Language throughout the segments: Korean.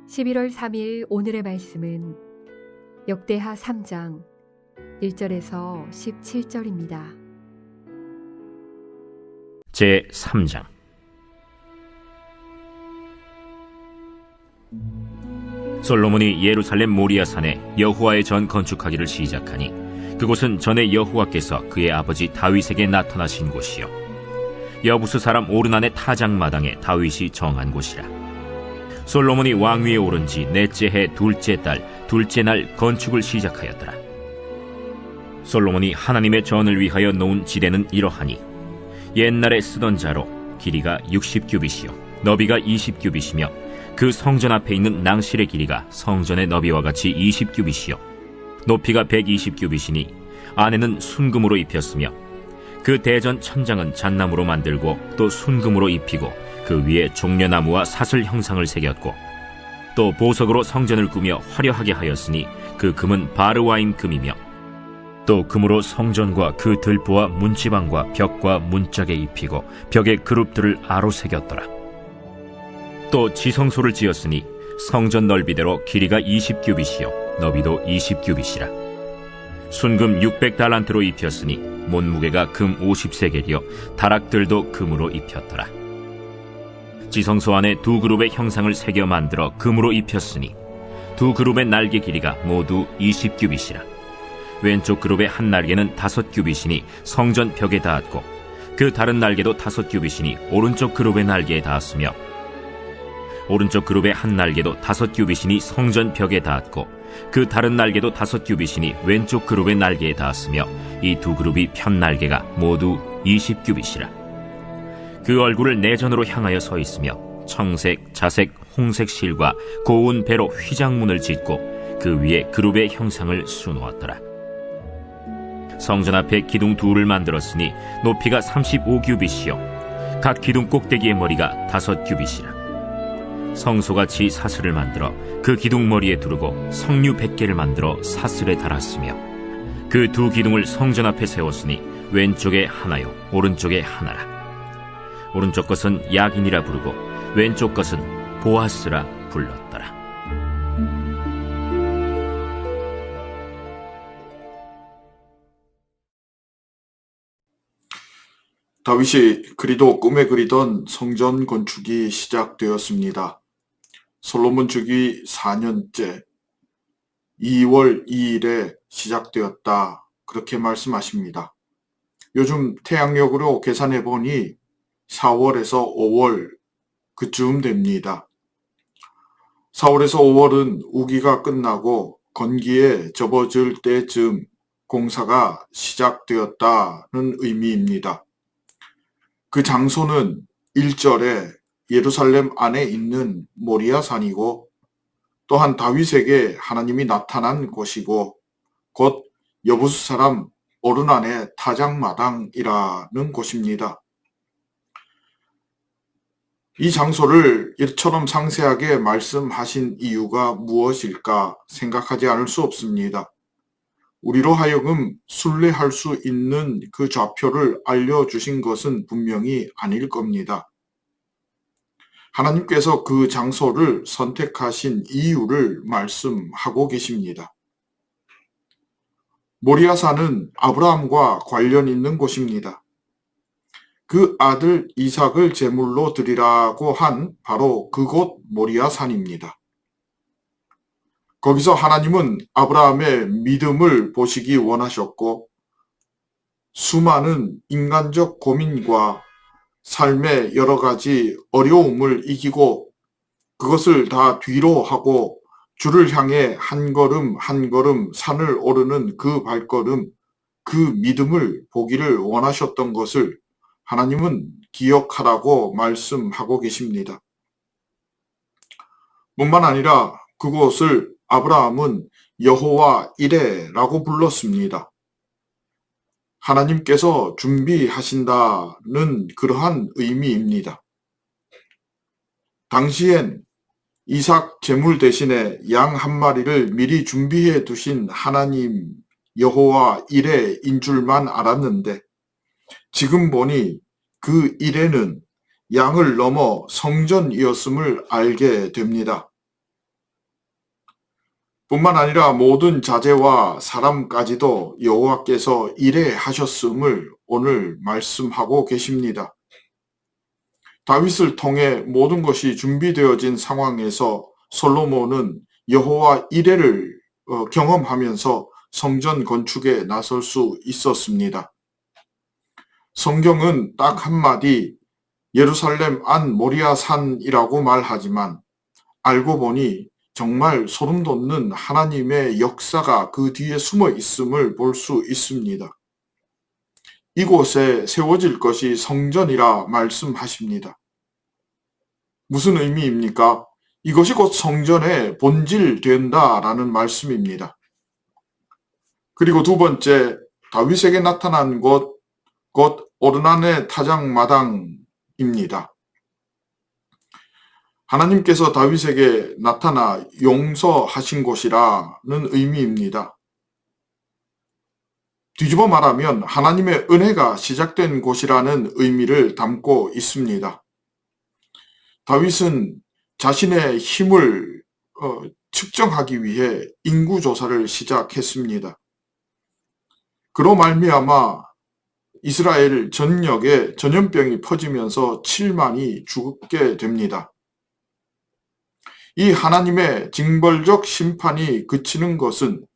11월 3일 오늘의 말씀은 역대하 3장 1절에서 17절입니다. 제3장. 솔로몬이 예루살렘 모리아산에 여호와의 전 건축하기를 시작하니 그곳은 전에 여호와께서 그의 아버지 다윗에게 나타나신 곳이요 여부스 사람 오르난의 타작마당에 다윗이 정한 곳이라. 솔로몬이 왕위에 오른 지 넷째 해 둘째 달 둘째 날 건축을 시작하였더라. 솔로몬이 하나님의 전을 위하여 놓은 지대는 이러하니 옛날에 쓰던 자로 길이가 60규빗이요 너비가 20규빗이며 그 성전 앞에 있는 낭실의 길이가 성전의 너비와 같이 20규빗이요 높이가 120규빗이니 안에는 순금으로 입혔으며 그 대전 천장은 잣나무로 만들고 또 순금으로 입히고 그 위에 종려나무와 사슬 형상을 새겼고 또 보석으로 성전을 꾸며 화려하게 하였으니 그 금은 바르와임 금이며 또 금으로 성전과 그 들보와 문지방과 벽과 문짝에 입히고 벽에 그룹들을 아로 새겼더라. 또 지성소를 지었으니 성전 넓이대로 길이가 20규빗이요 너비도 20규빗이라. 순금 600달란트로 입혔으니 못무게가 금 50세겔이요 다락들도 금으로 입혔더라. 지성소 안에 두 그룹의 형상을 새겨 만들어 금으로 입혔으니 두 그룹의 날개 길이가 모두 20규빗이라. 왼쪽 그룹의 한 날개는 5규빗이니 성전 벽에 닿았고 그 다른 날개도 5규빗이니 오른쪽 그룹의 날개에 닿았으며 오른쪽 그룹의 한 날개도 5규빗이니 성전 벽에 닿았고 그 다른 날개도 5규빗이니 왼쪽 그룹의 날개에 닿았으며 이 두 그룹이 편 날개가 모두 20규빗이라. 그 얼굴을 내전으로 향하여 서 있으며 청색, 자색, 홍색 실과 고운 배로 휘장문을 짓고 그 위에 그룹의 형상을 수놓았더라. 성전 앞에 기둥 둘을 만들었으니 높이가 35규빗이요 각 기둥 꼭대기의 머리가 5규빗이라. 성소같이 사슬을 만들어 그 기둥 머리에 두르고 석류 100개를 만들어 사슬에 달았으며 그 두 기둥을 성전 앞에 세웠으니 왼쪽에 하나요 오른쪽에 하나라. 오른쪽 것은 야긴이라 부르고 왼쪽 것은 보아스라 불렀더라. 다윗이 그리도 꿈에 그리던 성전 건축이 시작되었습니다. 솔로몬 주기 4년째 2월 2일에 시작되었다. 그렇게 말씀하십니다. 요즘 태양력으로 계산해 보니 4월에서 5월 그쯤 됩니다. 4월에서 5월은 우기가 끝나고 건기에 접어들 때쯤 공사가 시작되었다는 의미입니다. 그 장소는 1절에 예루살렘 안에 있는 모리아산이고 또한 다윗에게 하나님이 나타난 곳이고 곧 여부스 사람 오르난의 타작마당이라는 곳입니다. 이 장소를 이처럼 상세하게 말씀하신 이유가 무엇일까 생각하지 않을 수 없습니다. 우리로 하여금 순례할 수 있는 그 좌표를 알려주신 것은 분명히 아닐 겁니다. 하나님께서 그 장소를 선택하신 이유를 말씀하고 계십니다. 모리아산은 아브라함과 관련 있는 곳입니다. 그 아들 이삭을 제물로 드리라고 한 바로 그곳 모리아산입니다. 거기서 하나님은 아브라함의 믿음을 보시기 원하셨고 수많은 인간적 고민과 삶의 여러 가지 어려움을 이기고 그것을 다 뒤로 하고 주를 향해 한 걸음 한 걸음 산을 오르는 그 발걸음, 그 믿음을 보기를 원하셨던 것을 하나님은 기억하라고 말씀하고 계십니다. 뿐만 아니라 그곳을 아브라함은 여호와 이레라고 불렀습니다. 하나님께서 준비하신다는 그러한 의미입니다. 당시엔 이삭 제물 대신에 양 한 마리를 미리 준비해 두신 하나님 여호와 이레인 줄만 알았는데 지금 보니 그 이레는 양을 넘어 성전이었음을 알게 됩니다. 뿐만 아니라 모든 자재와 사람까지도 여호와께서 일해하셨음을 오늘 말씀하고 계십니다. 다윗을 통해 모든 것이 준비되어진 상황에서 솔로몬은 여호와 일해를 경험하면서 성전 건축에 나설 수 있었습니다. 성경은 딱 한마디 예루살렘 안 모리아산이라고 말하지만 알고 보니 정말 소름 돋는 하나님의 역사가 그 뒤에 숨어 있음을 볼 수 있습니다. 이곳에 세워질 것이 성전이라 말씀하십니다. 무슨 의미입니까? 이것이 곧 성전의 본질된다라는 말씀입니다. 그리고 두 번째, 다윗에게 나타난 곳, 곧 오르난의 타작마당입니다. 하나님께서 다윗에게 나타나 용서하신 곳이라는 의미입니다. 뒤집어 말하면 하나님의 은혜가 시작된 곳이라는 의미를 담고 있습니다. 다윗은 자신의 힘을 측정하기 위해 인구조사를 시작했습니다. 그로 말미암아 이스라엘 전역에 전염병이 퍼지면서 7만이 죽게 됩니다. 이 하나님의 징벌적 심판이 그치는 것은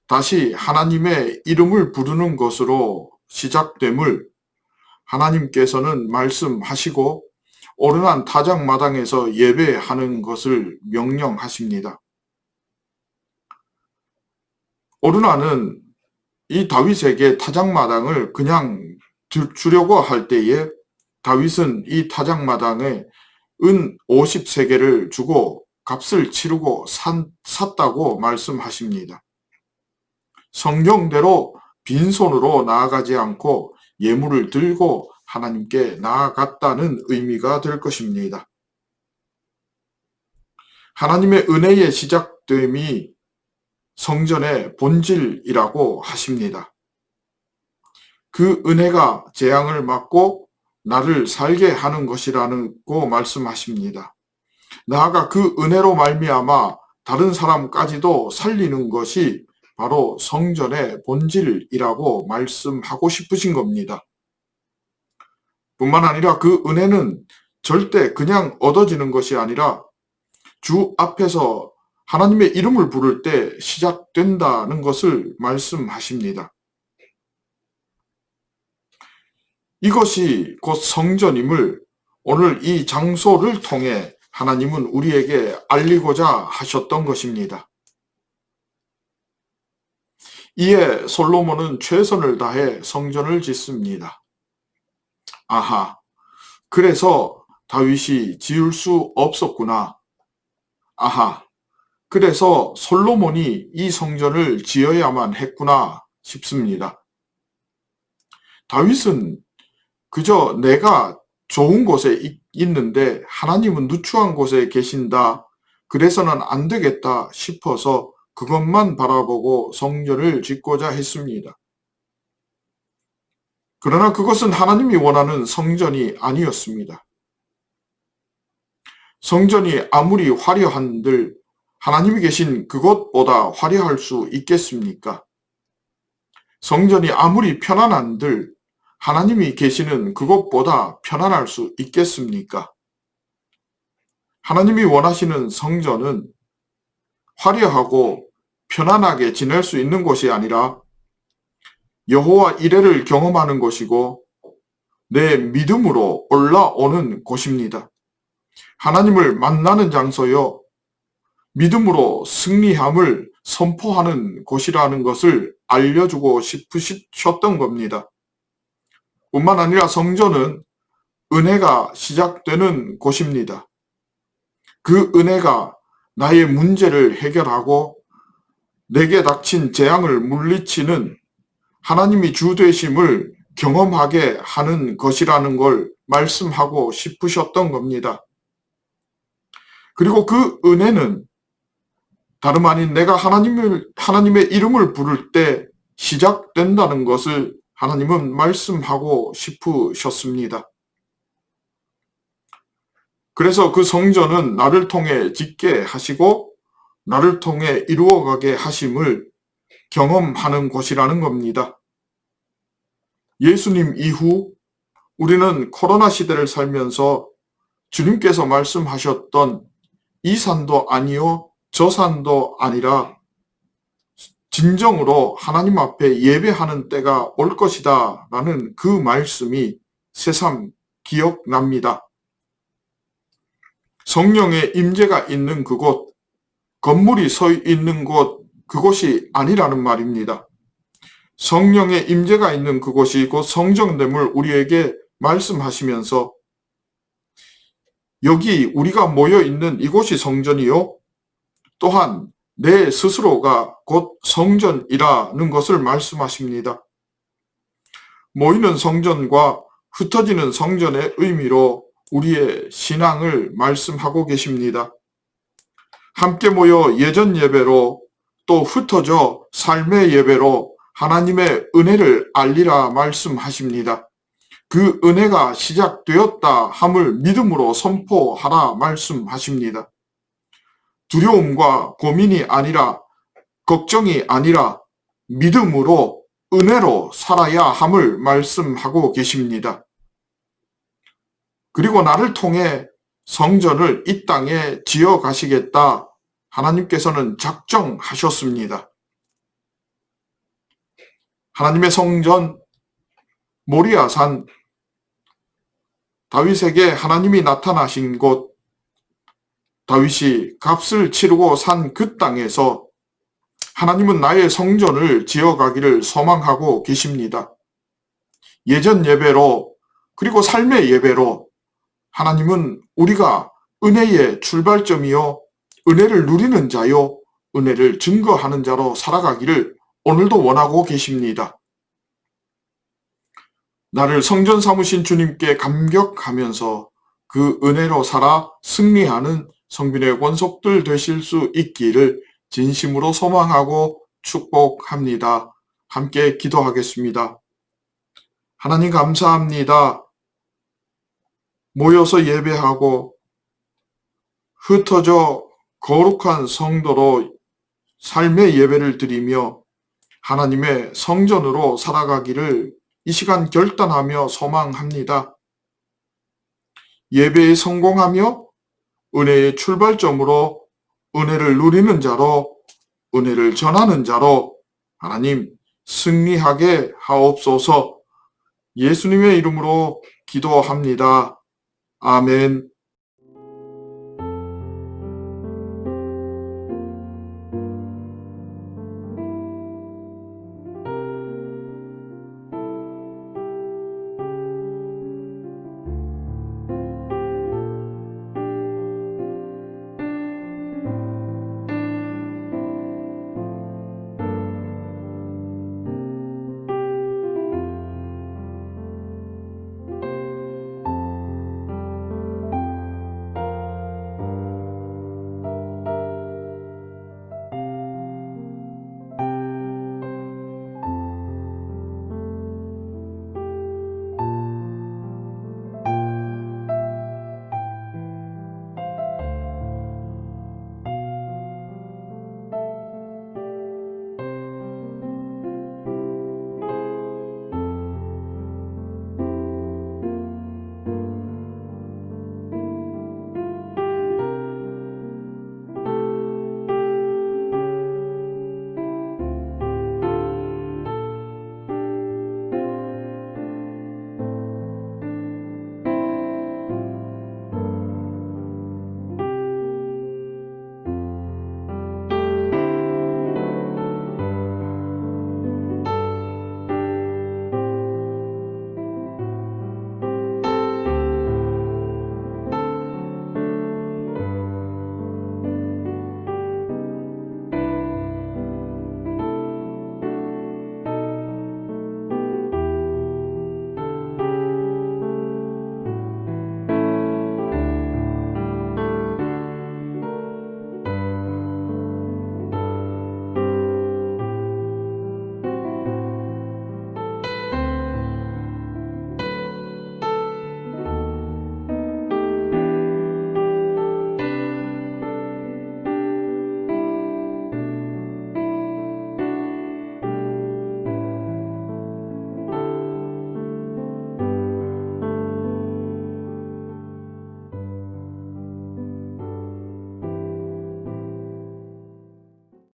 다시 하나님의 이름을 부르는 것으로 시작됨을 하나님께서는 말씀하시고 오르난 타작마당에서 예배하는 것을 명령하십니다. 오르난은 이 다윗에게 타작마당을 그냥 주려고 할 때에 다윗은 이 타작마당에 은 50세겔을 주고 값을 치르고 샀다고 말씀하십니다. 성경대로 빈손으로 나아가지 않고 예물을 들고 하나님께 나아갔다는 의미가 될 것입니다. 하나님의 은혜의 시작됨이 성전의 본질이라고 하십니다. 그 은혜가 재앙을 막고 나를 살게 하는 것이라고 말씀하십니다. 나아가 그 은혜로 말미암아 다른 사람까지도 살리는 것이 바로 성전의 본질이라고 말씀하고 싶으신 겁니다. 뿐만 아니라 그 은혜는 절대 그냥 얻어지는 것이 아니라 주 앞에서 하나님의 이름을 부를 때 시작된다는 것을 말씀하십니다. 이것이 곧 성전임을 오늘 이 장소를 통해 하나님은 우리에게 알리고자 하셨던 것입니다. 이에 솔로몬은 최선을 다해 성전을 짓습니다. 아하, 그래서 다윗이 지을 수 없었구나. 아하, 그래서 솔로몬이 이 성전을 지어야만 했구나 싶습니다. 다윗은 그저 내가 좋은 곳에 있는데 하나님은 누추한 곳에 계신다. 그래서는 안 되겠다 싶어서 그것만 바라보고 성전을 짓고자 했습니다. 그러나 그것은 하나님이 원하는 성전이 아니었습니다. 성전이 아무리 화려한들 하나님이 계신 그곳보다 화려할 수 있겠습니까? 성전이 아무리 편안한들 하나님이 계시는 그곳보다 편안할 수 있겠습니까? 하나님이 원하시는 성전은 화려하고 편안하게 지낼 수 있는 곳이 아니라 여호와 이레를 경험하는 곳이고 내 믿음으로 올라오는 곳입니다. 하나님을 만나는 장소요, 믿음으로 승리함을 선포하는 곳이라는 것을 알려주고 싶으셨던 겁니다. 뿐만 아니라 성전은 은혜가 시작되는 곳입니다. 그 은혜가 나의 문제를 해결하고 내게 닥친 재앙을 물리치는 하나님이 주 되심을 경험하게 하는 것이라는 걸 말씀하고 싶으셨던 겁니다. 그리고 그 은혜는 다름 아닌 내가 하나님의 이름을 부를 때 시작된다는 것을 하나님은 말씀하고 싶으셨습니다. 그래서 그 성전은 나를 통해 짓게 하시고 나를 통해 이루어가게 하심을 경험하는 곳이라는 겁니다. 예수님 이후 우리는 코로나 시대를 살면서 주님께서 말씀하셨던 이 산도 아니요 저 산도 아니라 진정으로 하나님 앞에 예배하는 때가 올 것이다 라는 그 말씀이 새삼 기억납니다. 성령의 임재가 있는 그곳, 건물이 서 있는 곳, 그곳이 아니라는 말입니다. 성령의 임재가 있는 그곳이 곧 성전됨을 우리에게 말씀하시면서 여기 우리가 모여 있는 이곳이 성전이요 또한 내 스스로가 곧 성전이라는 것을 말씀하십니다. 모이는 성전과 흩어지는 성전의 의미로 우리의 신앙을 말씀하고 계십니다. 함께 모여 예전 예배로 또 흩어져 삶의 예배로 하나님의 은혜를 알리라 말씀하십니다. 그 은혜가 시작되었다 함을 믿음으로 선포하라 말씀하십니다. 두려움과 고민이 아니라 걱정이 아니라 믿음으로 은혜로 살아야 함을 말씀하고 계십니다. 그리고 나를 통해 성전을 이 땅에 지어 가시겠다 하나님께서는 작정하셨습니다. 하나님의 성전 모리아산, 다윗에게 하나님이 나타나신 곳, 다윗이 값을 치르고 산 그 땅에서 하나님은 나의 성전을 지어가기를 소망하고 계십니다. 예전 예배로 그리고 삶의 예배로 하나님은 우리가 은혜의 출발점이요 은혜를 누리는 자요 은혜를 증거하는 자로 살아가기를 오늘도 원하고 계십니다. 나를 성전 삼으신 주님께 감격하면서 그 은혜로 살아 승리하는 성빈의 권속들 되실 수 있기를 진심으로 소망하고 축복합니다. 함께 기도하겠습니다. 하나님 감사합니다. 모여서 예배하고 흩어져 거룩한 성도로 삶의 예배를 드리며 하나님의 성전으로 살아가기를 이 시간 결단하며 소망합니다. 예배에 성공하며 은혜의 출발점으로 은혜를 누리는 자로 은혜를 전하는 자로 하나님 승리하게 하옵소서. 예수님의 이름으로 기도합니다. 아멘.